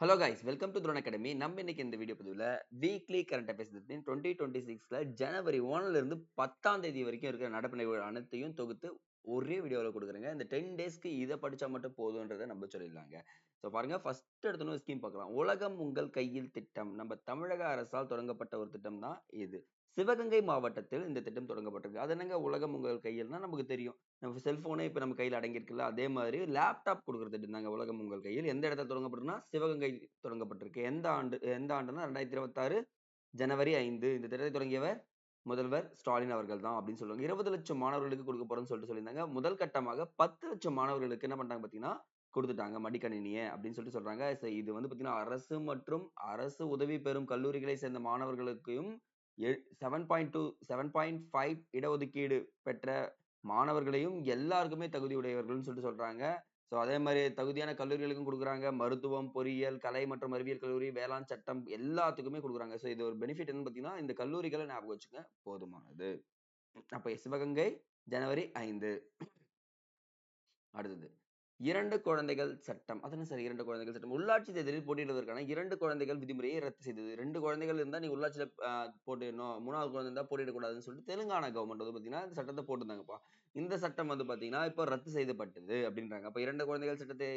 Hello guys, welcome to drone academy. நம்ம இன்னைக்கு இந்த வீடியோ பதிவில் வீக்லி கரண்ட் அஃபேர்ஸ் 2026ல ஜனவரி 1ல இருந்து 10ஆம் தேதி வரைக்கும் இருக்கிற நடப்பு நிகழ்வுகள் அனைத்தையும் தொகுத்து ஒரே வீடியோவில் கொடுக்குறேங்க. இந்த 10 டேஸ்க்கு இதை படிச்சா மட்டும் போதுன்றதை நம்ம சொல்லிடலாங்க. ஸோ பாருங்க, ஃபர்ஸ்ட் எடுத்தோன்னு ஸ்கீம் பார்க்கலாம். உலகம் உங்கள் கையில் திட்டம் நம்ம தமிழக அரசால் தொடங்கப்பட்ட ஒரு திட்டம் தான் இது. சிவகங்கை மாவட்டத்தில் இந்த திட்டம் தொடங்கப்பட்டிருக்கு. அது என்னங்க உலகம் உங்கள் கையில்னா நமக்கு தெரியும். நம்ம செல்போனே இப்ப நம்ம கையில அடங்கியிருக்குல்ல, அதே மாதிரி லேப்டாப் கொடுக்குற திட்டம் தாங்க உலகம் உங்கள் கையில். எந்த இடத்துல தொடங்கப்பட்டிருக்குன்னா சிவகங்கை தொடங்கப்பட்டிருக்கு. எந்த ஆண்டுன்னா 2026 ஜனவரி 5. இந்த திட்டத்தை தொடங்கியவர் முதல்வர் ஸ்டாலின் அவர்கள் தான் அப்படின்னு சொல்லுவாங்க. 20 லட்சம் மாணவர்களுக்கு கொடுக்க போறோம்னு சொல்லிட்டு சொல்லியிருந்தாங்க. முதல் கட்டமாக 10 லட்சம் மாணவர்களுக்கு என்ன பண்றாங்க பாத்தீங்கன்னா கொடுத்துட்டாங்க மடிக்கணினியை அப்படின்னு சொல்லிட்டு சொல்றாங்க. இது வந்து பாத்தீங்கன்னா அரசு மற்றும் அரசு உதவி பெறும் கல்லூரிகளை சேர்ந்த மாணவர்களுக்கும் 7.2 7.5 இடஒதுக்கீடு பெற்ற மாணவர்களையும் எல்லாருக்குமே தகுதி உடையவர்கள்னு சொல்லிட்டு சொல்றாங்க. ஸோ அதே மாதிரி தகுதியான கல்லூரிகளுக்கும் கொடுக்குறாங்க. மருத்துவம், பொறியியல், கலை மற்றும் அறிவியல் கல்லூரி, வேளாண், சட்டம் எல்லாத்துக்குமே கொடுக்குறாங்க. ஸோ இது ஒரு பெனிஃபிட் என்னன்னு பார்த்தீங்கன்னா இந்த கல்லூரிகளை ஞாபகம் வச்சுக்க போதுமானது. அப்ப சிவகங்கை ஜனவரி 5. அடுத்தது 2 குழந்தைகள் சட்டம். அதானே சார் 2 குழந்தைகள் சட்டம். உள்ளாட்சி தேர்தலில் போட்டியிடுவதற்கான 2 குழந்தைகள் விதிமுறையை ரத்து செய்தது. 2 குழந்தைகள் இருந்தா நீ உள்ளாட்சியில போட்டியிடணும். 3வது குழந்தை இருந்தா போட்டியிடக்கூடாதுன்னு சொல்லிட்டு தெலுங்கானா கவர்மெண்ட் வந்து பாத்தீங்கன்னா இந்த சட்டத்தை போட்டிருந்தாங்கப்பா. இந்த சட்டம் வந்து பாத்தீங்கன்னா இப்ப ரத்து செய்யப்பட்டது அப்படின்றாங்க. அப்ப 2 குழந்தைகள் சட்டத்தை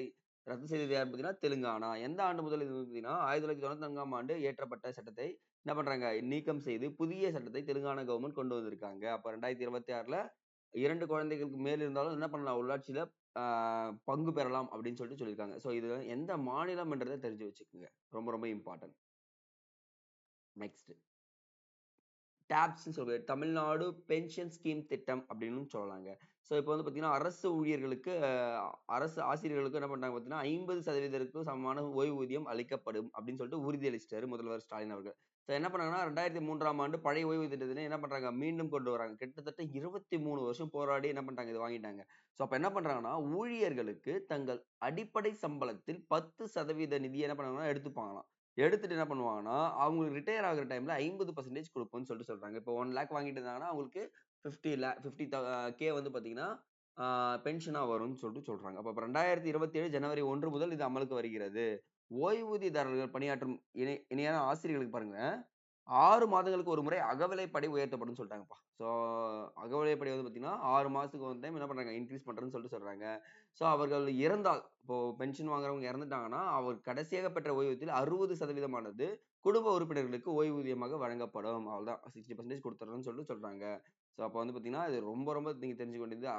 ரத்து செய்தது யார் பாத்தீங்கன்னா தெலுங்கானா. எந்த ஆண்டு முதல் இது பாத்தீங்கன்னா 1994ஆம் ஆண்டு இயற்றப்பட்ட சட்டத்தை என்ன பண்றாங்க நீக்கம் செய்து புதிய சட்டத்தை தெலுங்கானா கவர்மெண்ட் கொண்டு வந்திருக்காங்க. அப்ப 2026ல 2 குழந்தைகளுக்கு மேல் இருந்தாலும் என்ன பண்ணலாம் உள்ளாட்சியில பங்கு பெறலாம் அப்படின்னு சொல்லிட்டு சொல்லியிருக்காங்க. ஸோ இது எந்த மாநிலம்ன்றதை தெரிஞ்சு வச்சுக்கோங்க. ரொம்ப ரொம்ப இம்பார்ட்டன்ட். நெக்ஸ்ட் டாப்ஸ்ன்னு சொல்றது தமிழ்நாடு பென்ஷன் ஸ்கீம் திட்டம் அப்படின்னு சொல்லலாங்க. ஸோ இப்போ வந்து பார்த்தீங்கன்னா அரசு ஊழியர்களுக்கு அரசு ஆசிரியர்களுக்கு என்ன பண்றாங்க பார்த்தீங்கன்னா 50% சமமான ஓய்வூதியம் அளிக்கப்படும் அப்படின்னு சொல்லிட்டு உறுதியளிச்சிட்டாரு முதல்வர் ஸ்டாலின் அவர்கள். ஸோ என்ன பண்ணாங்கன்னா 2003ஆம் ஆண்டு பழைய ஓய்வு திட்டத்தினை என்ன பண்றாங்க மீண்டும் கொண்டு வராங்க. கிட்டத்தட்ட 23 வருஷம் போராடி என்ன பண்றாங்க இது வாங்கிட்டாங்க. ஸோ அப்ப என்ன பண்றாங்கன்னா ஊழியர்களுக்கு தங்கள் அடிப்படை சம்பளத்தில் 10% நிதி என்ன பண்ணாங்கன்னா எடுத்துப்பாங்களாம். எடுத்துட்டு என்ன பண்ணுவாங்கன்னா அவங்களுக்கு ரிட்டையர் ஆகுற டைம்ல 50% கொடுப்போம்னு சொல்லிட்டு சொல்றாங்க. இப்போ 1 லேக் வாங்கிட்டு இருந்தாங்கன்னா அவங்களுக்கு 50K வந்து பாத்தீங்கன்னா பென்ஷனா வரும்னு சொல்லிட்டு சொல்றாங்க. அப்ப 2027 ஜனவரி 1 முதல் இது அமலுக்கு வருகிறது. ஓய்வூதியதாரர்கள் பணியாற்றும் இணையான ஆசிரியர்களுக்கு பாருங்க 6 மாதங்களுக்கு ஒரு முறை அகவிலைப்படி உயர்த்தப்படும் சொல்லிட்டாங்கப்பா. ஸோ அகவிலைப்படி வந்து பாத்தீங்கன்னா 6 மாசத்துக்கு ஒரு டைம் என்ன பண்றாங்க இன்க்ரீஸ் பண்றேன்னு சொல்லிட்டு சொல்றாங்க. ஸோ அவர்கள் இறந்தால் இப்போ பென்ஷன் வாங்குறவங்க இறந்துட்டாங்கன்னா அவர் கடைசியாக பெற்ற ஓய்வூதியத்தில் 60% குடும்ப உறுப்பினர்களுக்கு ஓய்வூதியமாக வழங்கப்படும். அவ்வளவுதான் 60% கொடுத்துறோம்னு சொல்லிட்டு சொல்றாங்க. ஸோ அப்போ வந்து பாத்தீங்கன்னா இது ரொம்ப ரொம்ப நீங்க தெரிஞ்சுக்க வேண்டியது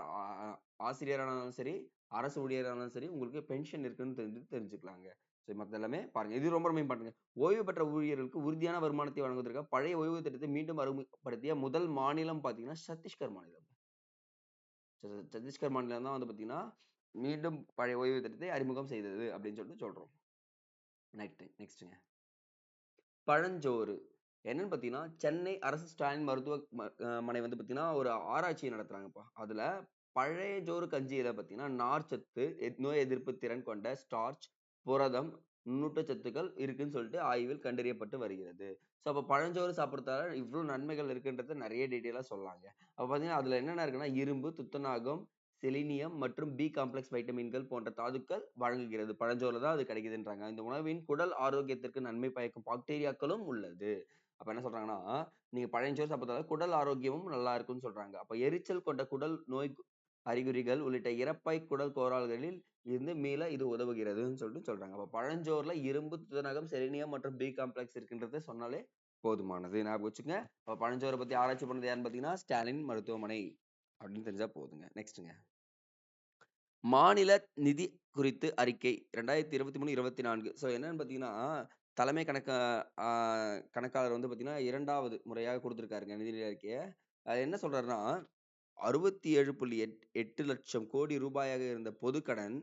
ஆசிரியரானாலும் சரி அரசு ஊழியரானாலும் சரி உங்களுக்கு பென்ஷன் இருக்குன்னு தெரிஞ்சுக்கலாங்க. ஸோ மற்ற எல்லாமே பாருங்க. இது ரொம்ப ரொம்ப இம்பார்ட்டன்ட். ஓய்வு பெற்ற ஊழியர்களுக்கு உறுதியான வருமானத்தை வழங்குவதற்காக பழைய ஓய்வு திட்டத்தை மீண்டும் அறிமுகப்படுத்திய முதல் மாநிலம் பாத்தீங்கன்னா சத்தீஸ்கர் மாநிலம். சத்தீஸ்கர் மாநிலம் தான் வந்து பாத்தீங்கன்னா மீண்டும் பழைய ஓய்வு திட்டத்தை அறிமுகம் செய்தது அப்படின்னு சொல்லிட்டு சொல்றோம். நெக்ஸ்ட்ங்க பழஞ்சோறு என்னன்னு பாத்தீங்கன்னா சென்னை அரசு ஸ்டாலின் மருத்துவமனை வந்து பாத்தீங்கன்னா ஒரு ஆராய்ச்சி நடத்துறாங்கப்பா. அதுல பழைய ஜோறு கஞ்சியில பாத்தீங்கன்னா நார்ச்சத்து, நோய் எதிர்ப்பு திறன் கொண்ட ஸ்டார்ச், புரதம், நுண்ணூட்டச்சத்துக்கள் இருக்குன்னு சொல்லிட்டு ஆய்வில் கண்டறியப்பட்டு வருகிறது. ஸோ அப்ப பழஞ்சோறு சாப்பிடுறதால இவ்வளவு நன்மைகள் இருக்குன்றத நிறைய டீட்டெயிலா சொல்லலாங்க. அப்ப பாத்தீங்கன்னா அதுல என்னென்ன இருக்குன்னா இரும்பு, துத்தநாகம், செலினியம் மற்றும் பி காம்ப்ளெக்ஸ் வைட்டமின்கள் போன்ற தாதுக்கள் வழங்குகிறது. பழஞ்சோறுல தான் அது கிடைக்குதுன்றாங்க. இந்த உணவின் குடல் ஆரோக்கியத்திற்கு நன்மை பயக்கும் பாக்டீரியாக்களும் உள்ளது. அப்ப என்ன சொல்றாங்கன்னா நீங்க பழஞ்சோறு சாப்பிட்டதால குடல் ஆரோக்கியமும் நல்லா இருக்கும்னு சொல்றாங்க. அப்ப எரிச்சல் கொண்ட குடல் நோய் அறிகுறிகள் உள்ளிட்ட இரைப்பை குடல் கோளாறுகளில் இருந்து மீள இது உதவுகிறதுன்னு சொல்லிட்டு சொல்றாங்க. அப்ப பழஞ்சோறுல இரும்பு, துத்தநாகம், செலினியம் மற்றும் பி காம்ப்ளெக்ஸ் இருக்கின்றத சொன்னாலே போதுமானது. ஞாபகம் வச்சுங்க. அப்ப பழஞ்சோரை பத்தி ஆராய்ச்சி பண்ணது யாருன்னு பாத்தீங்கன்னா ஸ்டாலின் மருத்துவமனை அப்படின்னு தெரிஞ்சா போதுங்க. நெக்ஸ்ட்ங்க மாநில நிதி குறித்து அறிக்கை 2023-24. ஸோ என்னன்னு பாத்தீங்கன்னா தலைமை கணக்காளர் வந்து பாத்தீங்கன்னா 2வது முறையாக கொடுத்திருக்காருங்க நிதி அறிக்கையை. அது என்ன சொல்றாருன்னா 67.8 லட்சம் கோடி ரூபாயாக இருந்த பொதுக்கடன்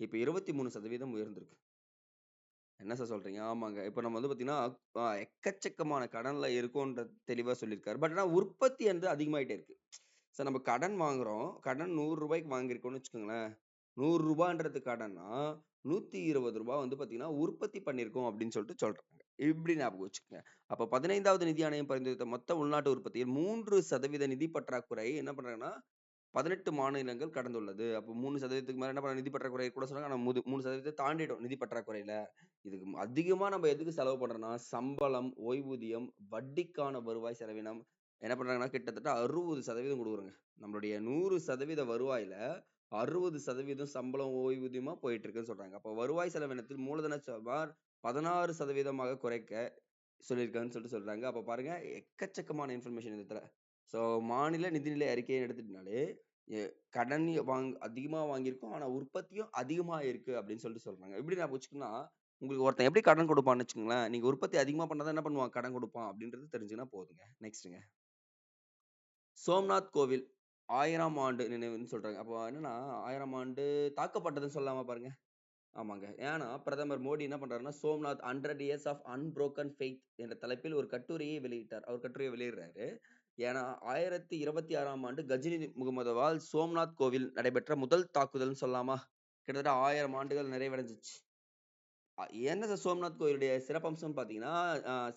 இப்ப 23% உயர்ந்திருக்கு. என்ன சார் சொல்றீங்க? ஆமாங்க. இப்ப நம்ம வந்து பாத்தீங்கன்னா எக்கச்சக்கமான கடன்ல இருக்கோன்ற தெளிவா சொல்லியிருக்காரு. பட் ஆனா உற்பத்தி வந்து அதிகமாயிட்டே இருக்கு. சார் நம்ம கடன் வாங்குறோம். கடன் ரூ. 100 வாங்கியிருக்கோம்னு வச்சுக்கோங்களேன். ரூ. 100ன்றது கடன்னா ரூ. 120 வந்து பாத்தீங்கன்னா உற்பத்தி பண்ணியிருக்கோம் அப்படின்னு சொல்லிட்டு சொல்றாங்க. இப்படி ஞாபகம் வச்சுக்கோங்க. அப்ப 15வது நிதி ஆணையம் பரிந்துரைத்த மொத்த உள்நாட்டு உற்பத்தியில் 3% நிதி பற்றாக்குறை என்ன பண்றாங்கன்னா 18 மாநிலங்கள் கடந்துள்ளது. அப்போ 3% மேல என்ன பண்ண நிதி பற்றாக்குறை கூட சொன்னாங்க. ஆனா 3% தாண்டிடும் நிதி பற்றாக்குறையில. இதுக்கு அதிகமா நம்ம எதுக்கு செலவு பண்றோம்னா, சம்பளம், ஓய்வூதியம், வட்டிக்கான வருவாய் செலவினம் என்ன பண்றாங்கன்னா, கிட்டத்தட்ட 60% குடுக்குறோங்க. நம்மளுடைய 100% வருவாயில 60% சம்பளம், ஓய்வூதியமா போயிட்டு இருக்குன்னு சொல்றாங்க. அப்போ வருவாய் செலவினத்தில் மூலதன சுமார் 16% குறைக்க சொல்லியிருக்காங்கன்னு சொல்றாங்க. அப்ப பாருங்க, எக்கச்சக்கமான இன்ஃபர்மேஷன் இந்த இடத்துல. ஸோ மாநில நிதிநிலை அறிக்கையை எடுத்துட்டனாலே, எ கடன் அதிகமா வாங்கியிருக்கோம். ஆனா உற்பத்தியும் அதிகமா இருக்கு அப்படின்னு சொல்றாங்க. எப்படி ஞாபகம் வச்சுக்கணும்னா, உங்களுக்கு ஒருத்தன் எப்படி கடன் குடுப்பான்னு வச்சுக்கோங்களேன். நீங்க உற்பத்தி அதிகமா பண்ணா தான் என்ன பண்ணுவான்? கடன் குடுப்பான் அப்படின்றது தெரிஞ்சுக்கினா போதுங்க. நெக்ஸ்ட்டுங்க. சோம்நாத் கோவில் 1000ஆம் ஆண்டு நினைவுன்னு சொல்றாங்க. அப்போ என்னன்னா 1000ஆம் ஆண்டு தாக்கப்பட்டதுன்னு சொல்லலாமா பாருங்க? ஆமாங்க. ஏன்னா, பிரதமர் மோடி என்ன பண்றாருன்னா, "சோம்நாத் 100 இயர்ஸ் ஆஃப் அன்பிரோக்கன் ஃபெய்த்" என்ற தலைப்பில் ஒரு கட்டுரையை வெளியிட்டார். அவர் கட்டுரையை வெளியிடுறாரு. ஏன்னா, 1026ஆம் ஆண்டு கஜினி முகமதுவால் சோம்நாத் கோவில் நடைபெற்ற முதல் தாக்குதல்ன்னு சொல்லலாமா? கிட்டத்தட்ட 1000 ஆண்டுகள் நிறைவடைஞ்சுச்சு. என்ன சோம்நாத் கோயிலுடைய சிறப்பம்சம் பார்த்தீங்கன்னா,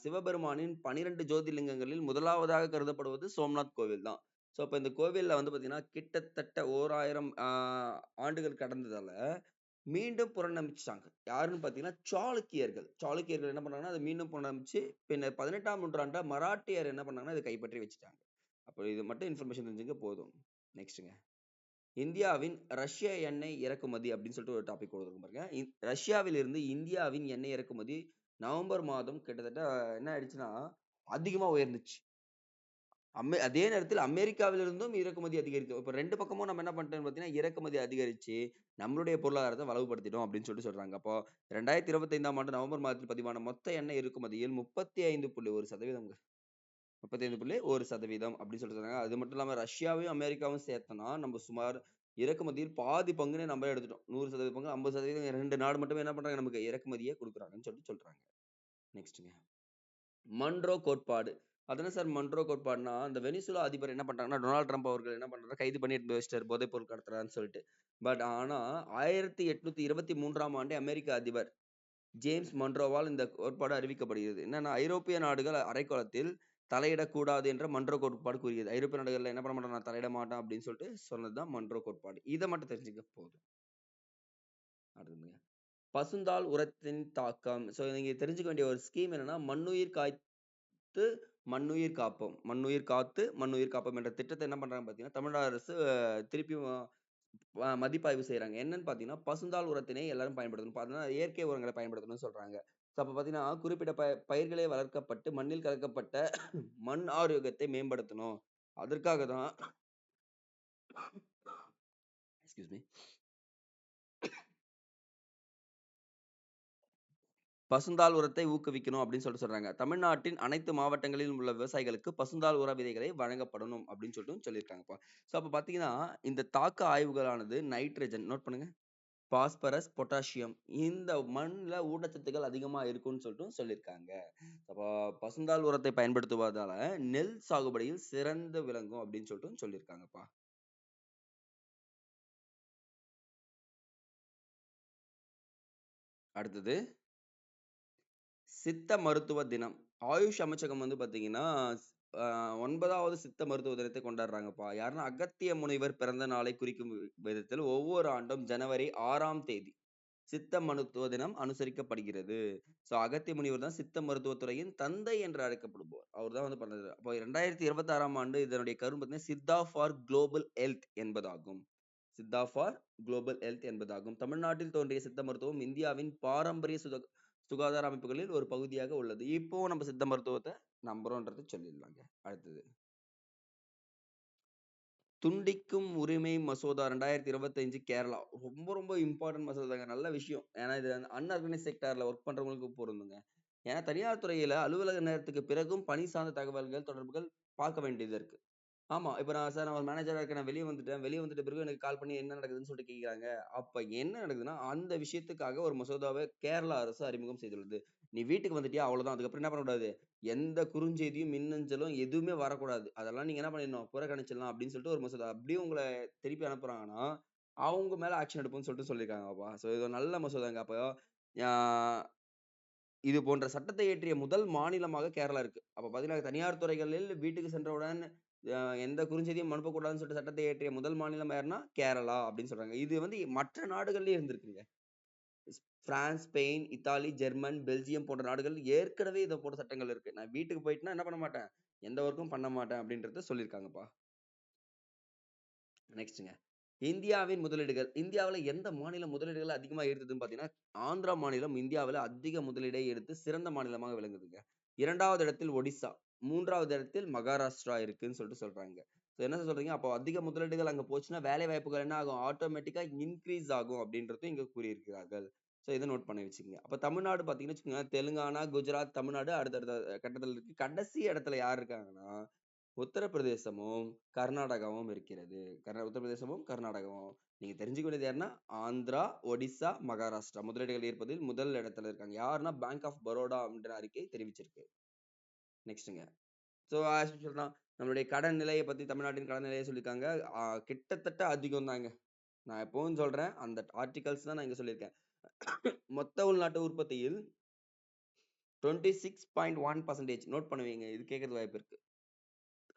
சிவபெருமானின் 12 ஜோதிர்லிங்கங்களில் முதலாவதாக கருதப்படுவது சோம்நாத் கோவில் தான். ஸோ, அப்ப இந்த கோவில்ல வந்து பார்த்தீங்கன்னா, கிட்டத்தட்ட 1000 ஆண்டுகள் கடந்ததால மீண்டும் புனரமைச்சுட்டாங்க. யாருன்னு பார்த்தீங்கன்னா, சாளுக்கியர்கள். சாளுக்கியர்கள் என்ன பண்ணாங்கன்னா, அத மீண்டும் புனரமைச்சு, பின்னர் 18ஆம் நூற்றாண்டுல மராட்டியர் என்ன பண்ணாங்கன்னா, இத கைப்பற்றி வச்சுட்டாங்க. அப்ப இது மட்டும் இன்ஃபர்மேஷன் தெரிஞ்சுக்க போதும். நெக்ஸ்ட்டுங்க. இந்தியாவின் ரஷ்ய எண்ணெய் இறக்குமதி அப்படின்னு சொல்லிட்டு ஒரு டாபிக் கொடுத்துருக்கோம் பாருங்க. ரஷ்யாவிலிருந்து இந்தியாவின் எண்ணெய் இறக்குமதி நவம்பர் மாதம் கிட்டத்தட்ட என்ன ஆயிடுச்சுன்னா, அதிகமா உயர்ந்துச்சு. அதே நேரத்தில் அமெரிக்காவிலிருந்தும் இறக்குமதி அதிகரித்து. இப்ப 2 பக்கமும் நம்ம என்ன பண்ணிட்டோம்னு பார்த்தீங்கன்னா, இறக்குமதி அதிகரிச்சு, நம்மளுடைய பொருளாதாரத்த வலுப்படுத்திட்டோம் அப்படின்னு சொல்றாங்க. அப்போ 2025ஆம் ஆண்டு நவம்பர் மாதத்தில் பதிவான மொத்த எண்ணெய் இறக்குமதியில் 35.1% 35.1% அப்படின்னு சொல்றாங்க. அது மட்டும் இல்லாம ரஷ்யாவையும், அமெரிக்காவும் சேர்த்தோம்னா, நம்ம சுமார் இறக்குமதியில் பாதி பங்குனே நம்மளே எடுத்துட்டோம். 100% பங்கு 50% 2 நாடு மட்டுமே என்ன பண்றாங்க நமக்கு இறக்குமதியே குடுக்குறாங்கன்னு சொல்றாங்க. நெக்ஸ்ட்ங்க. மன்றோ கோட்பாடு. அது என்ன சார் மன்றோ கோட்பாடுன்னா, அந்த வெனிசுலா அதிபர் என்ன பண்றாங்கன்னா, டொனால்ட் ட்ரம்ப் அவர்கள் என்ன பண்றாரு, கைது பண்ணி எடுத்து வச்சுட்டாரு. போதைப் பொருள் கடத்துறான்னு சொல்லிட்டு. பட் ஆனா 1823ஆம் ஆண்டே அமெரிக்க அதிபர் ஜேம்ஸ் மன்றோவால் இந்த கோட்பாடு அறிவிக்கப்படுகிறது. என்னன்னா, ஐரோப்பிய நாடுகள் அரைக்கோளத்தில் தலையிடக்கூடாது என்ற மன்றோ கோட்பாடு கூறுகிறது. ஐரோப்பிய நாடுகள்ல என்ன பண்ண மாட்டோம், நான் தலையிட மாட்டேன் அப்படின்னு சொல்லிட்டு சொன்னது தான் மன்றோ கோட்பாடு. இத மட்டும் தெரிஞ்சுக்க போதும். அடுத்ததுங்க. பசுந்தாள் உரத்தின் தாக்கம். ஸோ நீங்க தெரிஞ்சுக்க வேண்டிய ஒரு ஸ்கீம் என்னன்னா, மண்ணுயிர் காத்து, மண்ணுயிர் காப்போம். மண்ணுயிர் காத்து, மண்ணுயிர் காப்போம் என்ற திட்டத்த என்ன பண்றாங்க பார்த்தீங்கன்னா, தமிழ்நாடு அரசு திருப்பியும் மதிப்பாய்வு செய்றாங்க. என்னன்னு பார்த்தீங்கன்னா, பசுந்தாள் உரத்தினை எல்லாரும் பயன்படுத்தணும். பார்த்தீங்கன்னா, இயற்கை உரங்கள பயன்படுத்தணும்னு சொல்றாங்க. ஸோ அப்ப பார்த்தீங்கன்னா, குறிப்பிட்ட பயிர்களே வளர்க்கப்பட்டு, மண்ணில் கலக்கப்பட்ட மண் ஆரோக்கியத்தை மேம்படுத்தணும். அதற்காக தான் எக்ஸ்கியூஸ் மீ. பசுந்தாள் உரத்தை ஊக்குவிக்கணும் அப்படின்னு சொல்றாங்க. தமிழ்நாட்டின் அனைத்து மாவட்டங்களிலும் உள்ள விவசாயிகளுக்கு பசுந்தாள் உர விதைகளை வழங்கப்படணும் அப்படின்னு சொல்லியிருக்காங்கப்பா. ஸோ அப்ப பார்த்தீங்கன்னா, இந்த தாக்க ஆய்வுகளானது நைட்ரஜன் நோட் பண்ணுங்க. பாஸ்பரஸ், பொட்டாசியம் இந்த மண்ல ஊட்டச்சத்துக்கள் அதிகமா இருக்கும்னு சொல்லியிருக்காங்க. அப்போ பசுந்தாள் உரத்தை பயன்படுத்துவதால நெல் சாகுபடியில் சிறந்து விளங்கும் அப்படின்னு சொல்லியிருக்காங்கப்பா. அடுத்தது சித்த மருத்துவ தினம். ஆயுஷ் அமைச்சகம் வந்து பார்த்தீங்கன்னா, 9வது சித்த மருத்துவ தினத்தை கொண்டாடுறாங்கப்பா. யாருன்னா அகத்திய முனிவர் பிறந்த நாளை குறிக்கும் விதத்தில் ஒவ்வொரு ஆண்டும் ஜனவரி 6ஆம் தேதி சித்த மருத்துவ தினம் அனுசரிக்கப்படுகிறது. ஸோ அகத்திய முனிவர் தான் சித்த மருத்துவத் துறையின் தந்தை என்று அழைக்கப்படுபவர். அவர் தான் வந்து பண்ணது. அப்போ 2026ஆம் ஆண்டு இதனுடைய கரு பார்த்தீங்கன்னா, சித்தா ஃபார் குளோபல் ஹெல்த் என்பதாகும். சித்தா ஃபார் குளோபல் ஹெல்த் என்பதாகும். தமிழ்நாட்டில் தோன்றிய சித்த மருத்துவம் இந்தியாவின் பாரம்பரிய சுகாதார அமைப்புகளில் ஒரு பகுதியாக உள்ளது. இப்பவும் நம்ம சித்த மருத்துவத்த நம்புறோம்ன்றத சொல்லிடலாங்க. அடுத்தது. துண்டிக்கும் உரிமை மசோதா 2025 கேரளா. ரொம்ப ரொம்ப இம்பார்ட்டன்ட் மசோதாங்க. நல்ல விஷயம். ஏன்னா இது அன்ஆர்கனைஸ்ட் செக்டார்ல ஒர்க் பண்றவங்களுக்கு பொருந்துங்க. ஏன்னா தனியார் துறையில அலுவலக நேரத்துக்கு பிறகும் பணி சார்ந்த தகவல்கள், தொடர்புகள் பார்க்க வேண்டியது இருக்கு. ஆமா. இப்ப நான் ஒரு மேனேஜரா இருக்கேன். நான் வெளிய வந்துட்டேன். வெளிய வந்துட்ட பிறகு எனக்கு கால் பண்ணி என்ன நடக்குதுன்னு சொல்லிட்டு கேட்குறாங்க. அப்ப என்ன நடக்குதுன்னா, அந்த விஷயத்துக்காக ஒரு மசோதாவ கேரளா அரசு அறிமுகம் செய்துள்ளது. நீ வீட்டுக்கு வந்துட்டியா அவ்வளவுதான். அதுக்கப்புறம் என்ன பண்ணக்கூடாது, எந்த குறுஞ்செய்தியும், மின்னஞ்சலும் எதுவுமே வரக்கூடாது. அதெல்லாம் நீங்க என்ன பண்ணிடணும், புறக்கணிச்சிடலாம் அப்படின்னு சொல்லிட்டு ஒரு மசோதா. அப்படியே உங்கள திருப்பி அனுப்புறாங்கன்னா, அவங்க மேல ஆக்ஷன் எடுப்போம்ன்னு சொல்லியிருக்காங்கப்பா. ஸோ இது ஒரு நல்ல மசோதாங்க. அப்போ ஆ இது போன்ற சட்டத்தை இயற்றிய முதல் மாநிலமாக கேரளா இருக்கு. அப்ப பார்த்தீங்கன்னா, தனியார் துறைகளில் வீட்டுக்கு சென்றவுடன் எந்த குறுஞ்செய்தியும் அனுப்பக்கூடாதுன்னு சொல்லிட்டு சட்டத்தை இயற்றிய முதல் மாநிலம் யாருன்னா கேரளா அப்படின்னு சொல்றாங்க. இது வந்து மற்ற நாடுகள்லயும் இருந்திருக்குங்க. France, Spain, Italy, German, Belgium போன்ற நாடுகள் ஏற்கனவே இதை போன்ற சட்டங்கள் இருக்கு. நான் வீட்டுக்கு போயிட்டுனா என்ன பண்ண மாட்டேன், எந்த ஒர்க்கும் பண்ண மாட்டேன் அப்படின்றத சொல்லியிருக்காங்கப்பா. நெக்ஸ்ட்ங்க, இந்தியாவின் முதலீடுகள். இந்தியாவுல எந்த மாநிலம் முதலீடுகள் அதிகமா ஈர்த்ததுன்னு பாத்தீங்கன்னா, ஆந்திரா மாநிலம் இந்தியாவுல அதிக முதலீடை எடுத்து சிறந்த மாநிலமாக விளங்குதுங்க. 2வது இடத்தில் ஒடிசா, 3வது இடத்தில் மகாராஷ்டிரா இருக்குன்னு சொல்லிட்டு சொல்றாங்க. என்ன சொல்றீங்க, அப்போ அதிக முதலீடுகள் அங்க போச்சுன்னா வேலை வாய்ப்புகள் என்ன ஆகும், ஆட்டோமேட்டிக்கா இன்க்ரீஸ் ஆகும் அப்படின்றதும் இங்க கூறியிருக்கிறார்கள். இதை நோட் பண்ணி வச்சுக்கோங்க. அப்ப தமிழ்நாடு பாத்தீங்கன்னு வச்சுக்கோங்க, தெலுங்கானா, குஜராத், தமிழ்நாடு அடுத்தடுத்த கட்டத்துல இருக்கு. கடைசி இடத்துல யார் இருக்காங்கன்னா உத்தரப்பிரதேசமும் கர்நாடகாவும் இருக்கிறது. உத்தரப்பிரதேசமும் கர்நாடகாவும். நீங்க தெரிஞ்சுக்க வேண்டியது யாருன்னா ஆந்திரா, ஒடிசா, மகாராஷ்டிரா முதலீடுகள் ஈர்ப்பதில் முதல் இடத்துல இருக்காங்க. யாருன்னா பேங்க் ஆஃப் பரோடா அப்படின்ற அறிக்கை தெரிவிச்சிருக்கு. நெக்ஸ்ட்ங்க, ஸோ ஆஸ் யூசுவல் தான் நம்மளுடைய கடன் நிலையை பத்தி தமிழ்நாட்டின் கடன் நிலையை சொல்லியிருக்காங்க. கிட்டத்தட்ட அதிகம் தாங்க. நான் எப்பவும் சொல்றேன், அந்த ஆர்டிகல்ஸ் தான் நான் இங்க சொல்லியிருக்கேன். மொத்த உள்நாட்டு உற்பத்தியில் 26.1% நோட் பண்ணுவீங்க. இது கேட்கறது வாய்ப்பு இருக்கு.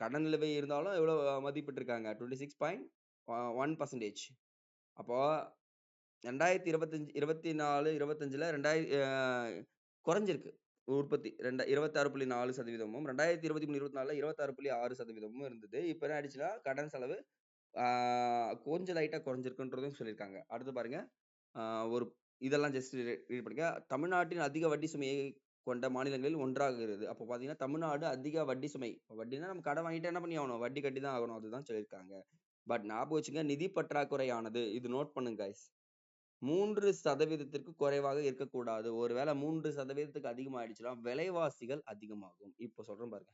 கடன் நிலுவை இருந்தாலும் எவ்வளவு மதிப்பிட்டிருக்காங்க, 26.1%. அப்போ 2025 24 25ல குறைஞ்சிருக்கு உற்பத்தி 26.4%. 2023 24ல 26.6% இருந்தது. இப்ப என்ன ஆயிடுச்சுன்னா கடன் செலவு கொஞ்சம் லைட்டா குறைஞ்சிருக்குன்றதும் சொல்லியிருக்காங்க. அடுத்து பாருங்க, ஒரு இதெல்லாம் ஜஸ்ட் ரீட் பண்ணுங்க. தமிழ்நாட்டின் அதிக வட்டி சுமையை கொண்ட மாநிலங்களில் ஒன்றாகிறது. அப்போ பாத்தீங்கன்னா தமிழ்நாடு அதிக வட்டி சுமை. வட்டினா நம்ம கடன் வாங்கிட்டு என்ன பண்ணி ஆகணும், வட்டி கட்டி தான் ஆகணும். அதுதான் சொல்லியிருக்காங்க. பட் ஞாபகம் வச்சுங்க, நிதி பற்றாக்குறையானது, இது நோட் பண்ணுங்க guys, 3% குறைவாக இருக்கக்கூடாது. ஒருவேளை 3% அதிகமாயிடுச்சுன்னா விலைவாசிகள் அதிகமாகும். இப்போ சொல்றேன் பாருங்க.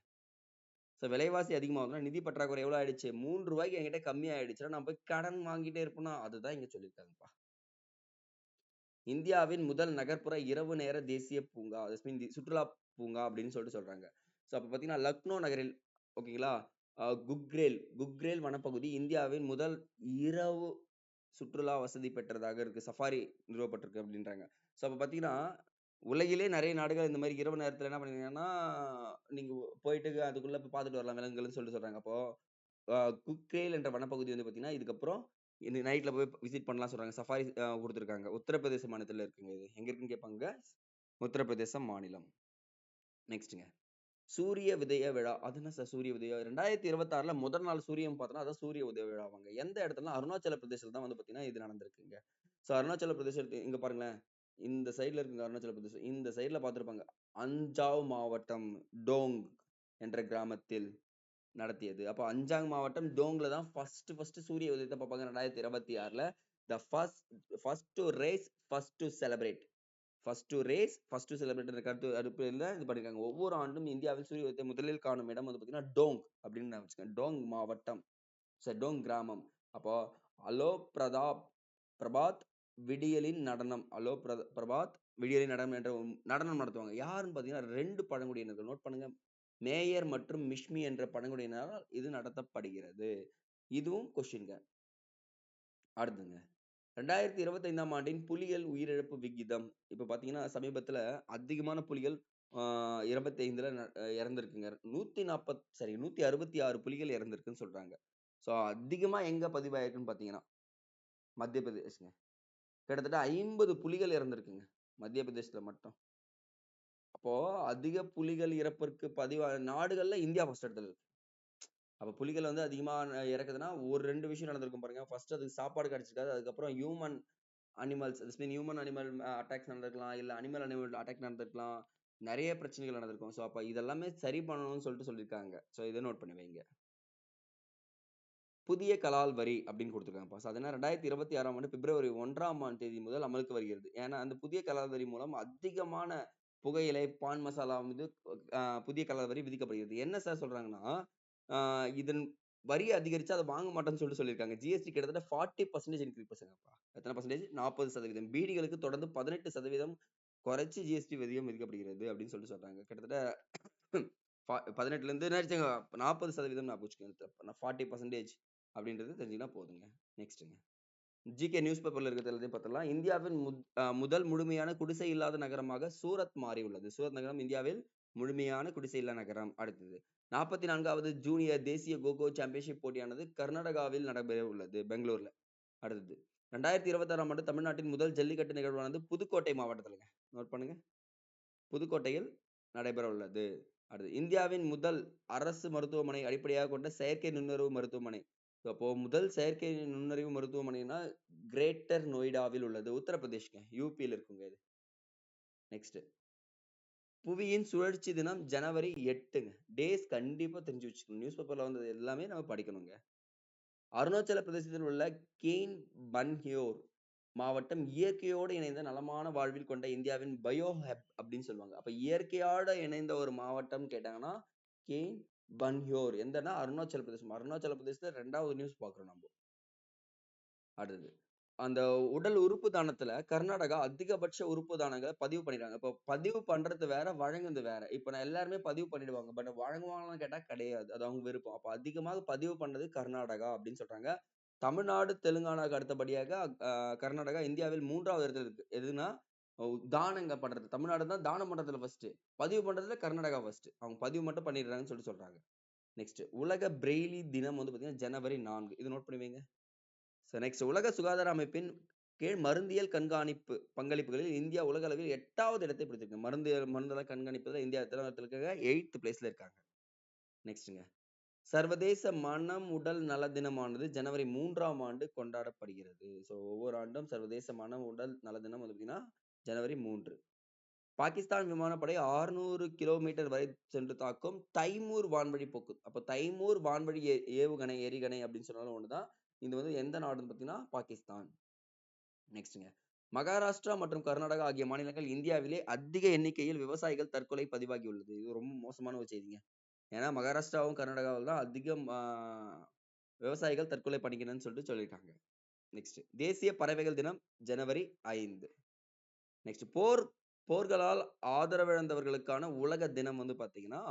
விலைவாசி அதிகமாகுதுன்னா நிதி பற்றாக்குறை எவ்வளவு ஆயிடுச்சு, ₹3 என்கிட்ட கம்மி ஆயிடுச்சுன்னா நான் போய் கடன் வாங்கிட்டே இருப்பேனா, அதுதான் இங்க சொல்லியிருக்காங்கப்பா. இந்தியாவின் முதல் நகர்ப்புற இரவு நேர தேசிய பூங்கா, சுற்றுலா பூங்கா அப்படின்னு சொல்லிட்டு சொல்றாங்க. அப்ப பாத்தீங்கன்னா லக்னோ நகரில், ஓகேங்களா, குக்ரேல் வனப்பகுதி இந்தியாவின் முதல் இரவு சுற்றுலா வசதி பெற்றதாக இருக்கு. சஃபாரி நிறுவப்பட்டிருக்கு அப்படின்றாங்க. அப்ப பாத்தீங்கன்னா உலகிலே நிறைய நாடுகள் இந்த மாதிரி இரவு நேரத்துல என்ன பண்ணிருக்காங்கன்னா, நீங்க போயிட்டு அதுக்குள்ள போய் பார்த்துட்டு வரலாம் விலங்குகள்னு சொல்லிட்டு சொல்றாங்க. அப்போ குக்ரேல் என்ற வனப்பகுதி வந்து பாத்தீங்கன்னா இதுக்கப்புறம் இந்த நைட்ல போய் விசிட் பண்ணலாம் சொல்றாங்க. சஃபாரி கொடுத்துருக்காங்க. உத்தரப்பிரதேச மாநிலத்துல இருக்குங்க. இது எங்க இருக்குன்னு கேட்பாங்க. உத்தரப்பிரதேசம் மாநிலம். நெக்ஸ்ட்ங்க, சூரிய உதய விழா. அது என்ன சார் சூரிய உதயம்? 2026ல முதல் நாள் சூரியன் பார்த்தோம்னா அதான் சூரிய உதய விழாவாங்க. எந்த இடத்துல, அருணாச்சல பிரதேசத்துல தான் வந்து பாத்தீங்கன்னா இது நடந்திருக்குங்க. அருணாச்சல பிரதேசம் இங்க பாருங்களேன், இந்த சைடுல இருக்குங்க அருணாச்சல பிரதேசம். இந்த சைடுல பார்த்திருப்பாங்க. அஞ்சாவ் மாவட்டம் டோங் என்ற கிராமத்தில் நடத்தியது. அப்ப அஞ்சாங் மாவட்டம் டோங்ல தான் ஃபர்ஸ்ட் சூரிய உதயத்தை பார்ப்பாங்க 2026ல. The first to race, first to celebrate. First to celebrate என்ற கருத்து அடிப்படையில் இது பண்ணிருக்காங்க. ஒவ்வொரு ஆண்டும் இந்தியாவில் சூரிய உதயத்தை முதலில் காணும் இடம் வந்து பாத்தீங்கன்னா டோங் அப்படின்னு நான் வச்சுக்கேன். டோங் மாவட்டம், டோங் கிராமம். அப்போ அலோ பிரபாத் விடியலின் நடனம், பிரபாத் விடியலின் நடனம் என்ற நடனம் நடத்துவாங்க. யாருன்னு பாத்தீங்கன்னா 2 பழங்குடியினர்கள். நோட் பண்ணுங்க, மேயர் மற்றும் மிஷ்மி என்ற பழங்குடியினரால் இது நடத்தப்படுகிறது. இதுவும் கொஸ்டின்ங்க. அடுத்துங்க, 2025ஆம் ஆண்டின் புலிகள் உயிரிழப்பு விகிதம். இப்ப பாத்தீங்கன்னா சமீபத்துல அதிகமான புலிகள் 25ல இறந்திருக்குங்க. 166 புலிகள் இறந்திருக்குன்னு சொல்றாங்க. அதிகமா எங்க பதிவாயிருக்குன்னு பாத்தீங்கன்னா மத்திய பிரதேஷ்ங்க. கிட்டத்தட்ட 50 புலிகள் இறந்திருக்குங்க மத்திய பிரதேசத்துல மட்டும். அப்போ அதிக புலிகள் இறப்பிற்கு பதிவான நாடுகள்ல இந்தியா ஃபர்ஸ்ட் இடத்துல இருக்கு. அப்ப புலிகள் வந்து அதிகமா இறக்குதுன்னா ஒரு 2 விஷயம் நடந்திருக்கும் பாருங்க. ஃபர்ஸ்ட் அதுக்கு சாப்பாடு கிடைச்சிருக்காது. அதுக்கப்புறம் ஹியூமன் அனிமல் அட்டாக்ஸ் நடந்திருக்கலாம். இல்ல அனிமல் அட்டாக் நடந்திருக்கலாம். நிறைய பிரச்சனைகள் நடந்திருக்கும். அப்ப இதெல்லாமே சரி பண்ணணும்னு சொல்லியிருக்காங்க. இதை நோட் பண்ணி வைங்க. புதிய கலால் வரி அப்படின்னு கொடுத்துருக்காங்க. அதனால 2026ஆம் ஆண்டு பிப்ரவரி 1ஆம் தேதி முதல் அமலுக்கு வருகிறது. ஏன்னா அந்த புதிய கலால் வரி மூலம் அதிகமான புகையிலை, பான் மசாலா வந்து புதிய கலால் வரி விதிக்கப்படுகிறது. என்ன சார் சொல்றாங்கன்னா, இதன் வரி அதிகரிச்சா அதை வாங்க மாட்டேன்னு சொல்லியிருக்காங்க. ஜிஎஸ்டி கிட்டத்தட்ட 40% இன்க்ரீஸ் பண்ணுங்கப்பா. எத்தனை பர்சன்டேஜ்? 40%. பீடிகளுக்கு தொடர்ந்து 18% குறைச்சு ஜிஎஸ்டி விதியம் விதிக்கப்படுகிறது அப்படின்னு சொல்றாங்க. கிட்டத்தட்ட 18ல இருந்து 40% நான் புடிச்சுக்கேன். 40% அப்படின்றது தெரிஞ்சுக்கினா போதுங்க. நெக்ஸ்ட்ங்க, ஜிகே நியூஸ் பேப்பர்ல இருக்கிறது எல்லாத்தையும் பார்த்தலாம். இந்தியாவின் முதல் முழுமையான குடிசை இல்லாத நகரமாக சூரத் மாறி உள்ளது. சூரத் நகரம் இந்தியாவில் முழுமையான குடிசையில்லா நகரம். அடுத்தது 44வது ஜூனியர் தேசிய கோகோ சாம்பியன்ஷிப் போட்டியானது கர்நாடகாவில் நடைபெற உள்ளது, பெங்களூர்ல. அடுத்தது 2026ஆம் ஆண்டு தமிழ்நாட்டின் முதல் ஜல்லிக்கட்டு நிகழ்வானது புதுக்கோட்டை மாவட்டத்திலங்க. நோட் பண்ணுங்க. புதுக்கோட்டையில் நடைபெற உள்ளது. அடுத்து இந்தியாவின் முதல் அரசு மருத்துவமனை அடிப்படையாக கொண்ட செயற்கை நுண்ணறிவு மருத்துவமனை. அப்போ முதல் செயற்கை நுண்ணறிவு மருத்துவமனைனா கிரேட்டர் நொய்டாவில் உள்ளது, உத்தரப்பிரதேஷ்ங்க, யூபியில் இருக்குங்க இது. நெக்ஸ்ட் புவியின் சுழற்சி தினம் ஜனவரி 8ங்க. டேஸ் கண்டிப்பா தெரிஞ்சு வச்சுக்கணும். நியூஸ் பேப்பர்ல வந்தது எல்லாமே நம்ம படிக்கணுங்க. அருணாச்சல பிரதேசத்தில் உள்ள கெயின் பன்ஹியோர் மாவட்டம் இயற்கையோடு இணைந்த நலமான வாழ்வில் கொண்ட இந்தியாவின் பயோ ஹப் அப்படின்னு சொல்லுவாங்க. அப்ப இயற்கையோட இணைந்த ஒரு மாவட்டம் கேட்டாங்கன்னா கெயின் பன்ஹியோர். எந்தனா அருணாச்சல பிரதேசம். அருணாச்சல பிரதேசத்துல 2வது நியூஸ் பாக்குறோம் நம்ம. அடுத்தது அந்த உடல் உறுப்பு தானத்துல கர்நாடகா அதிகபட்ச உறுப்பு தானங்களை பதிவு பண்ணிடுறாங்க. இப்போ பதிவு பண்றது வேற, வழங்குறது வேற. இப்ப நான் எல்லாருமே பதிவு பண்ணிடுவாங்க, பட் வழங்குவாங்களான்னு கேட்டா கிடையாது. அது அவங்க விருப்பம். அப்ப அதிகமாக பதிவு பண்ணது கர்நாடகா அப்படின்னு சொல்றாங்க. தமிழ்நாடு தெலுங்கானாக்கு அடுத்தபடியாக கர்நாடகா இந்தியாவில் 3வது இடத்துல இருக்கு. எதுனா தானங்க பண்றது. தமிழ்நாடு தான் தானம் பண்றதுல ஃபர்ஸ்ட், பதிவு பண்றதுல கர்நாடகா ஃபர்ஸ்ட். அவங்க பதிவு மட்டும் பண்ணிடுறாங்கன்னு சொல்றாங்க. நெக்ஸ்ட் உலக பிரெய்லி தினம் வந்து பாத்தீங்கன்னா ஜனவரி 4. இது நோட் பண்ணி வைங்க. நெக்ஸ்ட் உலக சுகாதார அமைப்பின் கீழ் மருந்தியல் கண்காணிப்பு பங்களிப்புகளில் இந்தியா உலக அளவில் 8வது இடத்தை பிடிச்சிருக்கு. மருந்தெல்லாம் கண்காணிப்புல இந்தியா எத்தனை இடத்துல இருக்காங்க? 8th பிளேஸ்ல இருக்காங்க. நெக்ஸ்ட்ங்க சர்வதேச மனம் உடல் நல தினமானது ஜனவரி 3ஆம் ஆண்டு கொண்டாடப்படுகிறது. ஸோ ஒவ்வொரு ஆண்டும் சர்வதேச மனம் உடல் நல தினம் வந்து பார்த்தீங்கன்னா ஜனவரி 3. பாகிஸ்தான் விமானப்படை 600 கிலோமீட்டர் வரை சென்று தாக்கும் தைமூர் வான்வழி போக்கு. அப்போ தைமூர் வான்வழி ஏவுகணை எரிகணை அப்படின்னு சொன்னாலும் ஒண்ணுதான். இது வந்து எந்த நாடுன்னு பார்த்தீங்கன்னா பாகிஸ்தான். நெக்ஸ்ட்ங்க மகாராஷ்டிரா மற்றும் கர்நாடகா ஆகிய மாநிலங்கள் இந்தியாவிலே அதிக எண்ணிக்கையில் விவசாயிகள் தற்கொலை பதிவாகி உள்ளது. இது ரொம்ப மோசமான ஒரு செய்திங்க. ஏன்னா மகாராஷ்டிராவும் கர்நாடகாவில் தான் அதிகம் விவசாயிகள் தற்கொலை பண்ணிக்கணும்னு சொல்லிட்டாங்க. நெக்ஸ்ட் தேசிய பறவைகள் தினம் ஜனவரி 5. நெக்ஸ்ட் போர்களால் ஆதரவிழந்தவர்களுக்கான உலக தினம் வந்து பாத்தீங்கன்னா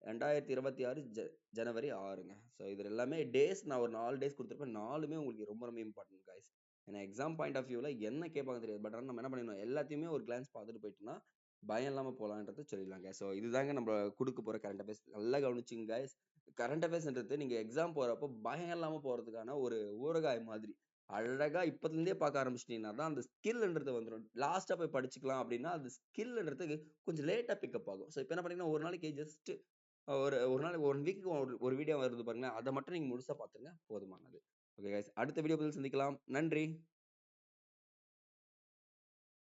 2026 ஜனவரி 6ங்க. ஸோ இது எல்லாமே டேஸ் நான் ஒரு 4 டேஸ் கொடுத்துருப்பேன். 4மே உங்களுக்கு ரொம்ப ரொம்ப இம்பார்ட்டன்ட் கைஸ். ஏன்னா எக்ஸாம் பாயிண்ட் ஆஃப் வியூல என்ன கேட்பாங்க தெரியாது. பட் ஆனால் நம்ம என்ன பண்ணிடணும், எல்லாத்தையுமே ஒரு கிளான்ஸ் பார்த்துட்டு போயிட்டோம்னா பயம் இல்லாம போலான்றது சொல்லிடலாங்க. ஸோ இதுதாங்க நம்ம கொடுக்க போற கரண்ட் அஃபேர்ஸ். நல்லா கவனிச்சுங்க கைஸ். கரண்ட் அஃபேர்ஸ்ன்றது நீங்க எக்ஸாம் போறப்போ பயம் இல்லாம போறதுக்கான ஒரு ஊறுகாய் மாதிரி. அழகா இப்பத்துல இருந்தே பார்க்க ஆரம்பிச்சிட்டீங்கன்னா தான் அந்த ஸ்கில்ன்றது வந்துடும். லாஸ்டா போய் படிச்சுக்கலாம் அப்படின்னா அந்த ஸ்கில்ன்றதுக்கு கொஞ்சம் லேட்டா பிக்கப் ஆகும். ஸோ இப்போ என்ன பண்ணீங்கன்னா ஒரு நாளைக்கு ஜஸ்ட் ஒரு நாள் 1 வீக்குக்கு ஒரு வீடியோ வருது பாருங்களேன், அதை மட்டும் நீங்க முழுசா பார்த்துங்க, போதுமானது. ஓகே கைஸ், அடுத்த வீடியோ பதில் சந்திக்கலாம். நன்றி.